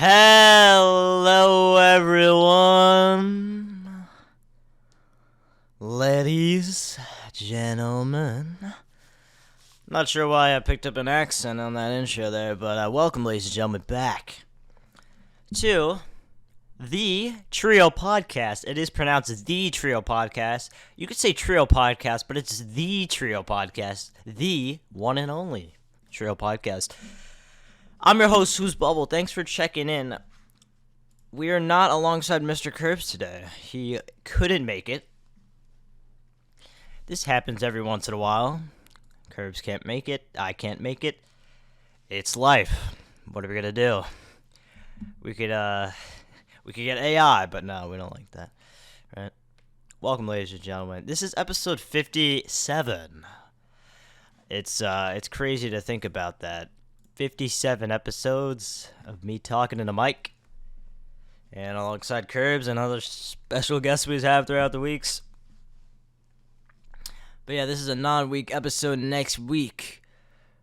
Hello, everyone. Ladies, gentlemen. Not sure why I picked up an accent on that intro there, but welcome, ladies and gentlemen, back to the Treeo Podcast. It is pronounced the Treeo Podcast. You could say Treeo Podcast, but it's the Treeo Podcast. The one and only Treeo Podcast. I'm your host, Who's Bubble. Thanks for checking in. We are not alongside Mr. Curbs today. He couldn't make it. This happens every once in a while. Curbs can't make it. I can't make it. It's life. What are we gonna do? We could get AI, but no, we don't like that. Right? Welcome, ladies and gentlemen. This is episode 57. It's crazy to think about that. 57 episodes of me talking in a mic, and alongside Curbs and other special guests we have throughout the weeks. But yeah, this is a non-week episode. Next week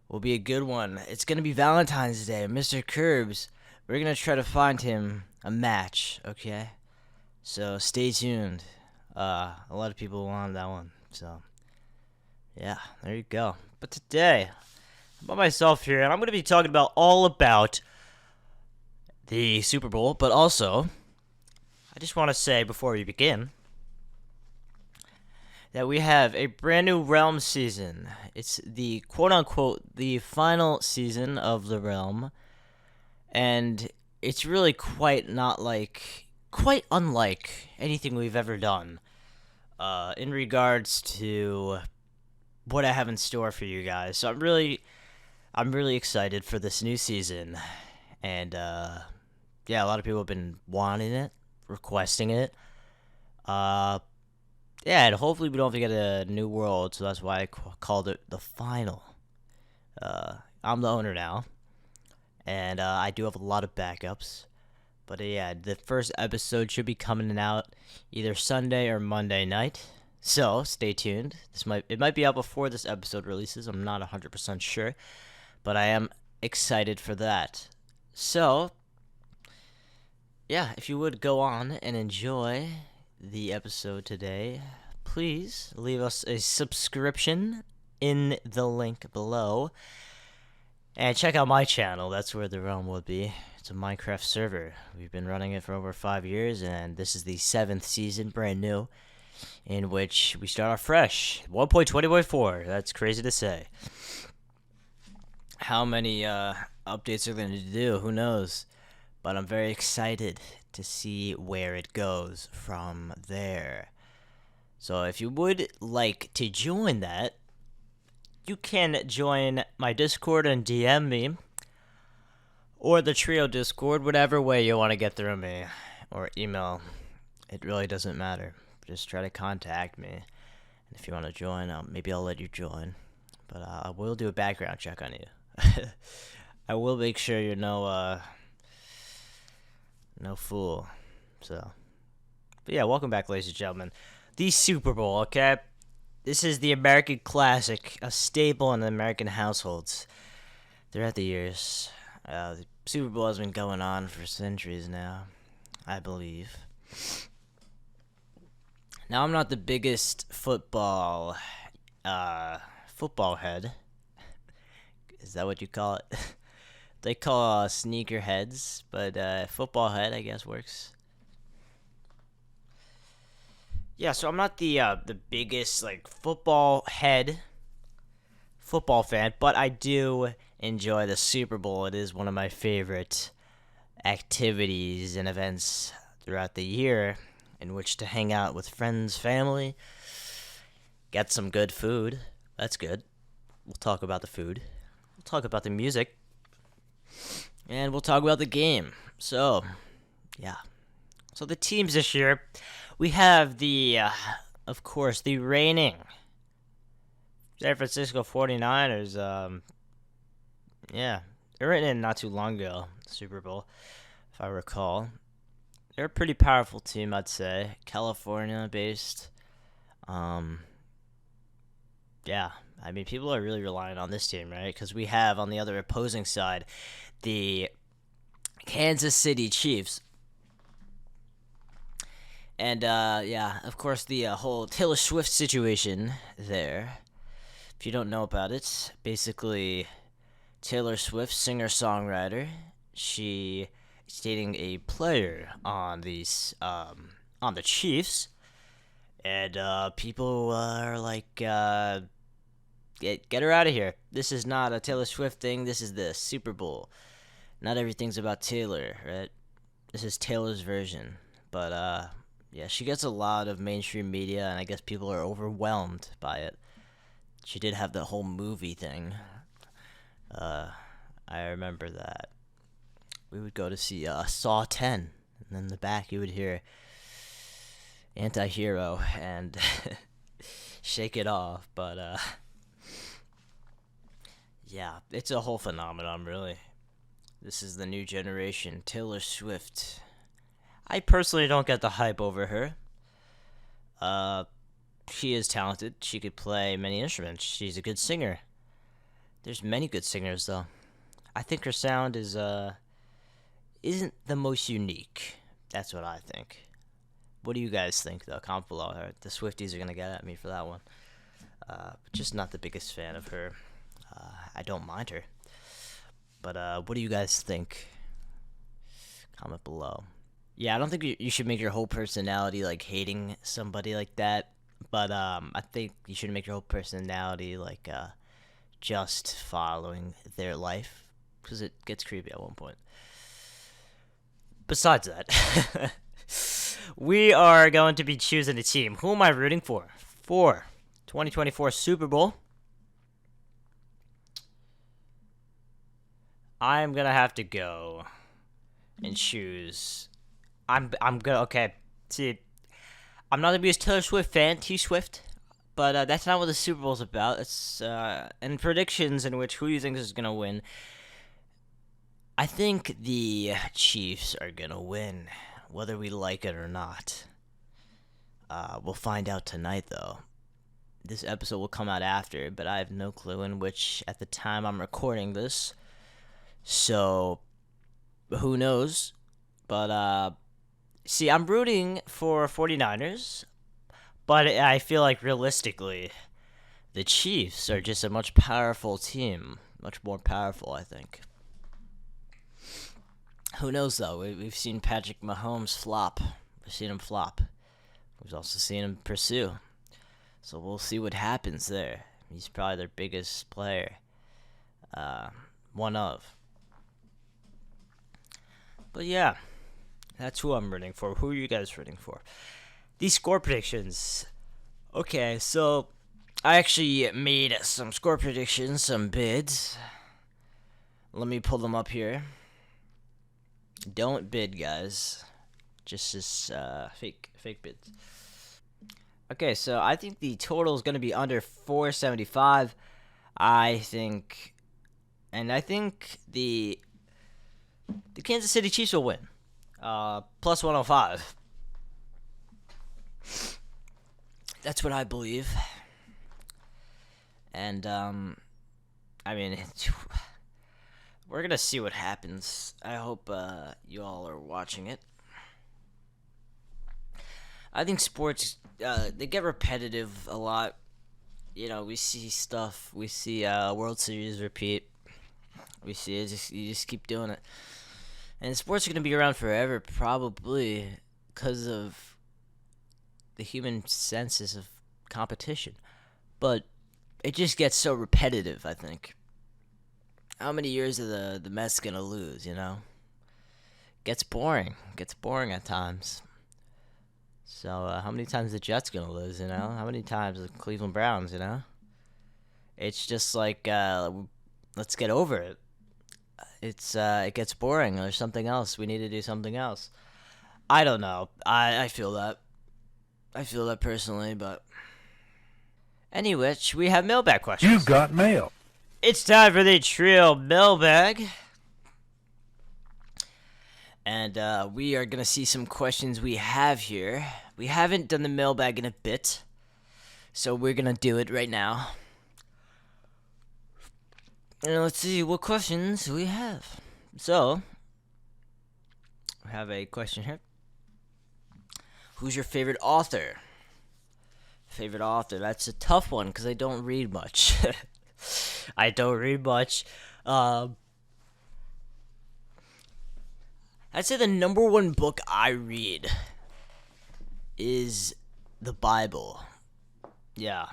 will be a good one. It's gonna be Valentine's Day. Mr. Curbs, we're gonna try to find him a match, okay? So stay tuned. A lot of people wanted that one, so yeah, there you go. But today, I'm by myself here, and I'm going to be talking all about the Super Bowl, but also, I just want to say before we begin that we have a brand new Realm season. It's the quote-unquote the final season of the Realm, and it's really quite unlike anything we've ever done in regards to what I have in store for you guys. So I'm really excited for this new season, and yeah, a lot of people have been wanting it, requesting it. Yeah, and hopefully we don't have to get a new world, so that's why I called it the final. I'm the owner now, and I do have a lot of backups. But yeah, the first episode should be coming out either Sunday or Monday night. So stay tuned. It might be out before this episode releases. I'm not 100% sure, but I am excited for that. So yeah, if you would go on and enjoy the episode today, please leave us a subscription in the link below. And check out my channel. That's where the realm will be. It's a Minecraft server. We've been running it for over 5 years, and this is the 7th season, brand new, in which we start off fresh. 1.20.4. That's crazy to say. How many updates are going to do? Who knows? But I'm very excited to see where it goes from there. So if you would like to join that, you can join my Discord and DM me, or the Treeo Discord, whatever way you want to get through me, or email. It really doesn't matter. Just try to contact me. And if you want to join, maybe I'll let you join. But I will do a background check on you. I will make sure you're no fool. So, but yeah, welcome back, ladies and gentlemen. The Super Bowl, okay? This is the American classic, a staple in American households throughout the years. The Super Bowl has been going on for centuries now, I believe. Now, I'm not the biggest football head. Is that what you call it? They call sneaker heads, but football head, I guess, works. Yeah, so I'm not the biggest football fan, but I do enjoy the Super Bowl. It is one of my favorite activities and events throughout the year in which to hang out with friends, family, get some good food. That's good. We'll talk about the food. We'll talk about the music. And we'll talk about the game. So, yeah. So the teams this year, we have of course, the reigning San Francisco 49ers. Yeah, they were in not too long ago, Super Bowl, if I recall. They're a pretty powerful team, I'd say. California-based. Yeah, I mean, people are really relying on this team, right? Because we have, on the other opposing side, the Kansas City Chiefs. And yeah, of course, the whole Taylor Swift situation there. If you don't know about it, basically, Taylor Swift, singer-songwriter, she is dating a player on the Chiefs, and people are like, get her out of here. This is not a Taylor Swift thing. This is the Super Bowl. Not everything's about Taylor, right? This is Taylor's version, but yeah, she gets a lot of mainstream media, and I guess people are overwhelmed by it. She did have the whole movie thing. I remember that. We would go to see Saw 10, and then in the back you would hear Anti-Hero and Shake It Off, but yeah, it's a whole phenomenon, really. This is the new generation, Taylor Swift. I personally don't get the hype over her. She is talented. She could play many instruments. She's a good singer. There's many good singers, though. I think her sound isn't the most unique. That's what I think. What do you guys think, though? Comment below. The Swifties are gonna get at me for that one. Just not the biggest fan of her. I don't mind her. But what do you guys think? Comment below. Yeah, I don't think you should make your whole personality like hating somebody like that. But I think you should make your whole personality like just following their life, because it gets creepy at one point. Besides that, we are going to be choosing a team. Who am I rooting for 2024 Super Bowl? I'm gonna have to go and choose. I'm gonna okay. See, I'm not the biggest Taylor Swift fan, T Swift, but that's not what the Super Bowl's about. It's and predictions in which who you think is gonna win. I think the Chiefs are gonna win, whether we like it or not. We'll find out tonight, though. This episode will come out after, but I have no clue in which at the time I'm recording this. So, who knows? But, see, I'm rooting for 49ers, but I feel like realistically, the Chiefs are just a much powerful team. Much more powerful, I think. Who knows, though? We've seen Patrick Mahomes flop. We've seen him flop. We've also seen him pursue. So we'll see what happens there. He's probably their biggest player. One of. But yeah, that's who I'm rooting for. Who are you guys rooting for? These score predictions. Okay, so I actually made some score predictions, some bids. Let me pull them up here. Don't bid, guys. Just this fake bids. Okay, so I think the total is going to be under 475. I think the Kansas City Chiefs will win. Plus 105. That's what I believe. And I mean, we're gonna see what happens. I hope you all are watching it. I think sports they get repetitive a lot. You know, we see stuff. We see World Series repeat. We see it. You just keep doing it. And sports are gonna be around forever, probably, because of the human senses of competition. But it just gets so repetitive, I think. How many years are the Mets gonna lose, you know? Gets boring. Gets boring at times. So, how many times the Jets gonna lose, you know? How many times the Cleveland Browns, you know? It's just like, let's get over it. It gets boring. There's something else. We need to do something else. I don't know. I feel that. I feel that personally, but... Anyway, we have mailbag questions. You've got mail. It's time for the Treeo Mail Bag. And we are going to see some questions we have here. We haven't done the mailbag in a bit, so we're going to do it right now. And let's see what questions we have. So, I have a question here. Who's your favorite author? Favorite author? That's a tough one because I don't read much. I don't read much. Um, I'd say the number one book I read is the Bible. Yeah,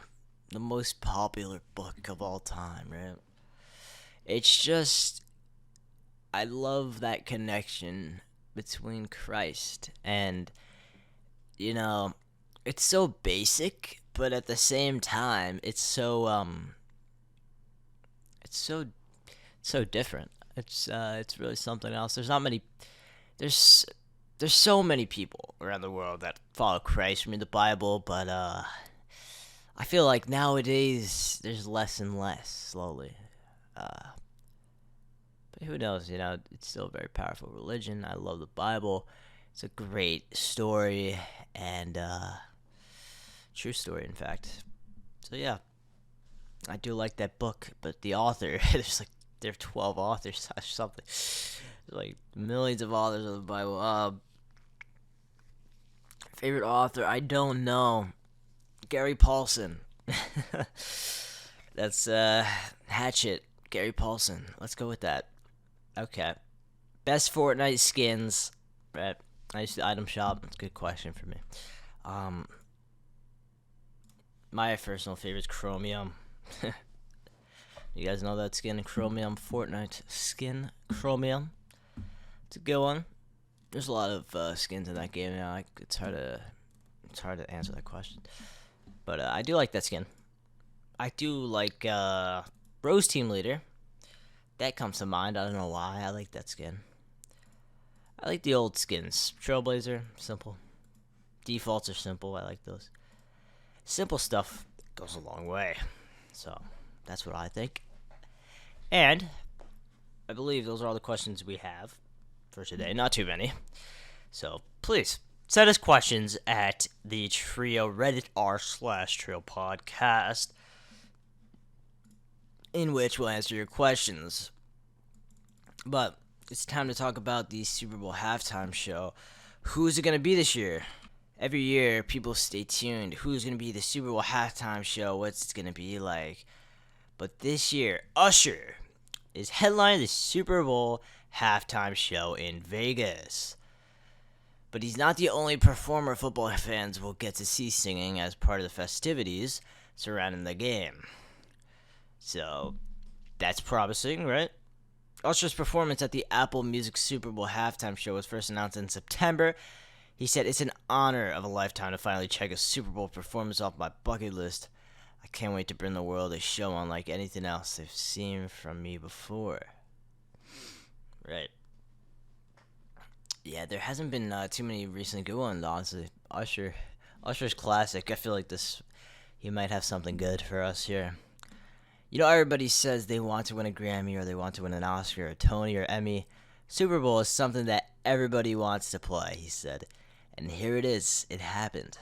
the most popular book of all time, right? It's just, I love that connection between Christ and, you know, it's so basic, but at the same time, it's so different. It's really something else. There's there's so many people around the world that follow Christ, read the Bible, but I feel like nowadays there's less and less slowly. Uh, but who knows? It's still a very powerful religion. I love the Bible. It's a great story and true story, in fact. So yeah, I do like that book, but the author, there are 12 authors or something. There's like millions of authors of the Bible. Favorite author? I don't know. Gary Paulson. That's Hatchet. Gary Paulson. Let's go with that. Okay. Best Fortnite skins. Right. I used the item shop. That's a good question for me. My personal favorite is Chromium. You guys know that skin, Chromium Fortnite skin, Chromium. It's a good one. There's a lot of skins in that game now. It's hard to answer that question, but I do like that skin. I do like Rose Team Leader. That comes to mind. I don't know why. I like that skin. I like the old skins. Trailblazer, simple. Defaults are simple. I like those. Simple stuff goes a long way. So that's what I think. And I believe those are all the questions we have for today. Not too many. So please send us questions at the Treeo Reddit r/Treeo podcast, in which we'll answer your questions. But it's time to talk about the Super Bowl halftime show. Who's it going to be this year? Every year, people stay tuned. Who's going to be the Super Bowl halftime show? What's it going to be like? But this year, Usher is headlining the Super Bowl halftime show in Vegas. But he's not the only performer football fans will get to see singing as part of the festivities surrounding the game. So, that's promising, right? Usher's performance at the Apple Music Super Bowl halftime show was first announced in September. He said, "It's an honor of a lifetime to finally check a Super Bowl performance off my bucket list. I can't wait to bring the world a show unlike anything else they've seen from me before." Right. Yeah, there hasn't been too many recently good ones, honestly. Usher's classic. I feel like he might have something good for us here. Everybody says they want to win a Grammy or they want to win an Oscar, a Tony, or Emmy. Super Bowl is something that everybody wants to play, he said. And here it is. It happened.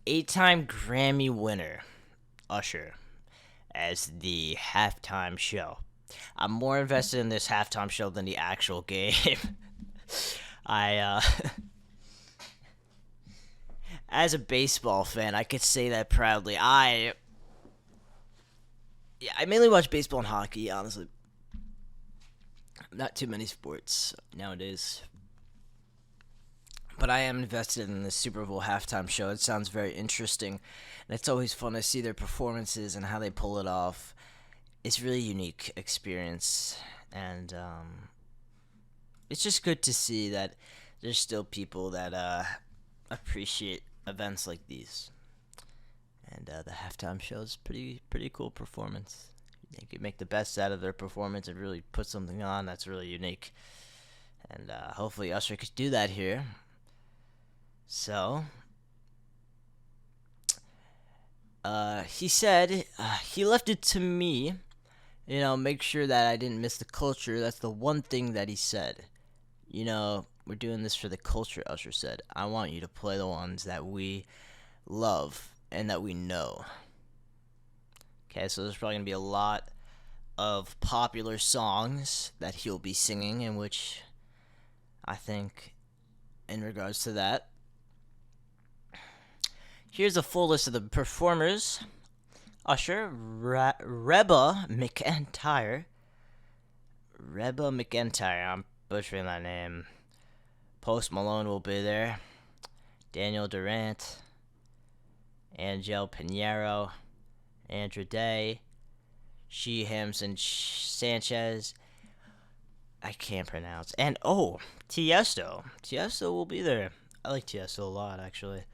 8-time Grammy winner, Usher, as the halftime show. I'm more invested in this halftime show than the actual game. As a baseball fan, I could say that proudly. I mainly watch baseball and hockey, honestly. Not too many sports nowadays. But I am invested in the Super Bowl halftime show. It sounds very interesting. And it's always fun to see their performances and how they pull it off. It's really unique experience. And it's just good to see that there's still people that appreciate events like these. And the halftime show is pretty cool performance. They could make the best out of their performance and really put something on that's really unique. And hopefully Usher could do that here. So, he said he left it to me, make sure that I didn't miss the culture. That's the one thing that he said. We're doing this for the culture, Usher said. I want you to play the ones that we love and that we know. Okay, so there's probably going to be a lot of popular songs that he'll be singing, in which I think, in regards to that. Here's a full list of the performers. Usher, Reba McEntire. I'm butchering that name. Post Malone will be there. Daniel Durant. Angel Pinheiro. Andra Day. Hamson Sanchez. I can't pronounce. And, Tiesto. Tiesto will be there. I like Tiesto a lot, actually.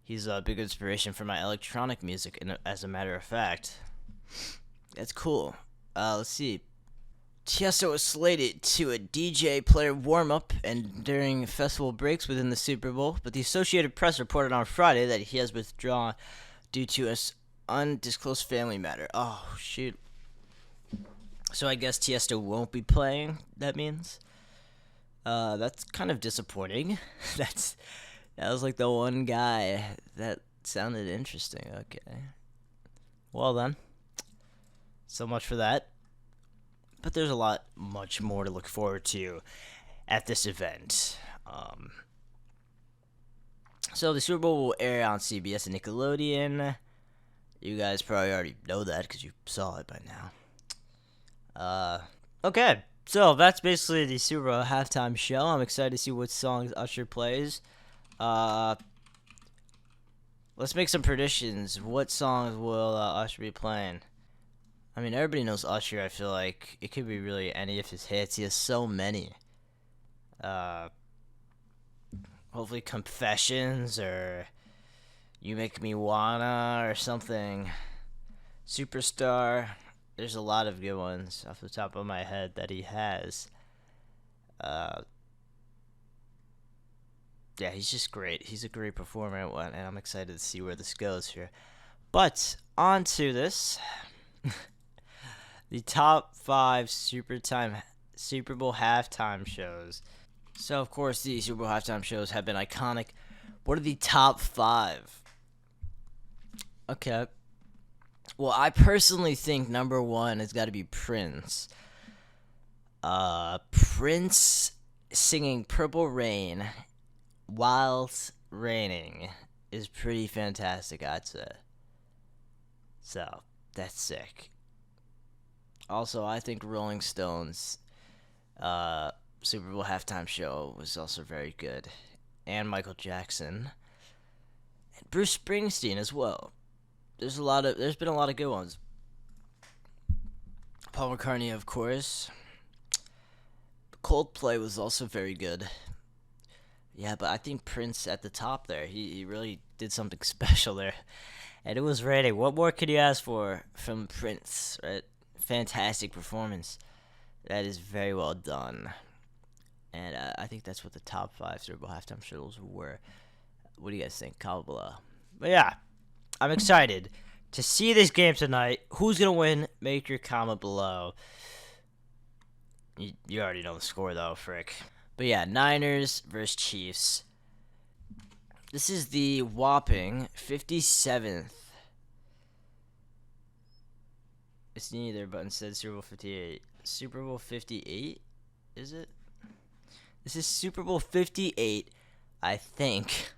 He's a big inspiration for my electronic music, as a matter of fact. That's cool. Let's see. Tiesto was slated to a DJ player warm-up and during festival breaks within the Super Bowl, but the Associated Press reported on Friday that he has withdrawn due to an undisclosed family matter. Oh, shoot. So I guess Tiesto won't be playing, that means? That's kind of disappointing. That was like the one guy that sounded interesting. Okay. Well then. So much for that. But there's much more to look forward to at this event. So the Super Bowl will air on CBS and Nickelodeon. You guys probably already know that because you saw it by now. Okay. So that's basically the Super Bowl halftime show. I'm excited to see what songs Usher plays. Let's make some predictions. What songs will Usher be playing? I mean, everybody knows Usher. I feel like it could be really any of his hits. He has so many. Hopefully Confessions or You Make Me Wanna or something. Superstar. There's a lot of good ones off the top of my head that he has. Yeah, he's just great. He's a great performer, and I'm excited to see where this goes here. But, on to this. The top 5 Super Bowl halftime shows. So, of course, the Super Bowl halftime shows have been iconic. What are the top 5? Okay. Well, I personally think number 1 has got to be Prince. Prince singing Purple Rain whilst raining is pretty fantastic, I'd say. So, that's sick. Also, I think Rolling Stones' Super Bowl halftime show was also very good. And Michael Jackson. And Bruce Springsteen as well. There's been a lot of good ones. Paul McCartney, of course. Coldplay was also very good. Yeah, but I think Prince at the top there. He really did something special there. And it was raining. What more could you ask for from Prince, right? Fantastic performance. That is very well done. And I think that's what the top 5 Super Bowl halftime shows were. What do you guys think? Comment below. But yeah, I'm excited to see this game tonight. Who's going to win? Make your comment below. You already know the score, though, frick. But yeah, Niners versus Chiefs. This is the whopping 57th. It's neither, but instead Super Bowl 58. Super Bowl 58? Is it? This is Super Bowl 58, I think.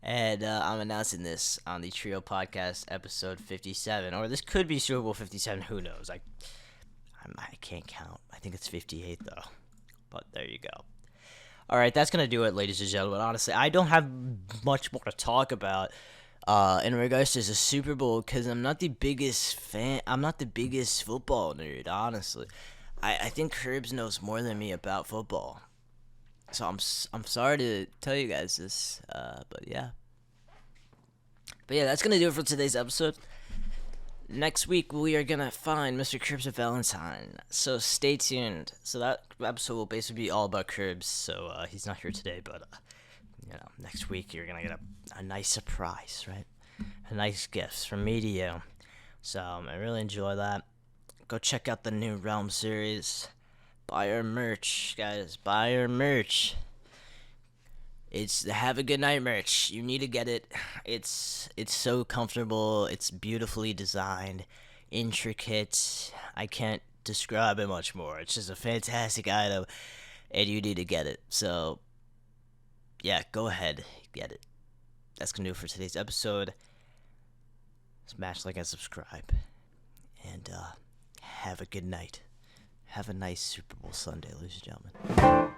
And I'm announcing this on the Treeo Podcast episode 57. Or this could be Super Bowl 57. Who knows? I can't count. I think it's 58, though. But there you go. All right, that's going to do it, ladies and gentlemen. Honestly, I don't have much more to talk about in regards to the Super Bowl because I'm not the biggest fan. I'm not the biggest football nerd, honestly. I think Curbs knows more than me about football. So I'm sorry to tell you guys this, but yeah. But yeah, that's going to do it for today's episode. Next week, we are going to find Mr. Curbs of Valentine, so stay tuned. So that episode will basically be all about Curbs, so he's not here today, but, next week you're going to get a nice surprise, right? A nice gift from me to you. So I really enjoy that. Go check out the new Realm series. Buy our merch, guys. Buy our merch. It's the Have a Good Night merch. You need to get it. It's so comfortable. It's beautifully designed, intricate. I can't describe it much more. It's just a fantastic item. and you need to get it. So, yeah, go ahead, get it. That's going to do it for today's episode. Smash like and subscribe. And have a good night. Have a nice Super Bowl Sunday, ladies and gentlemen.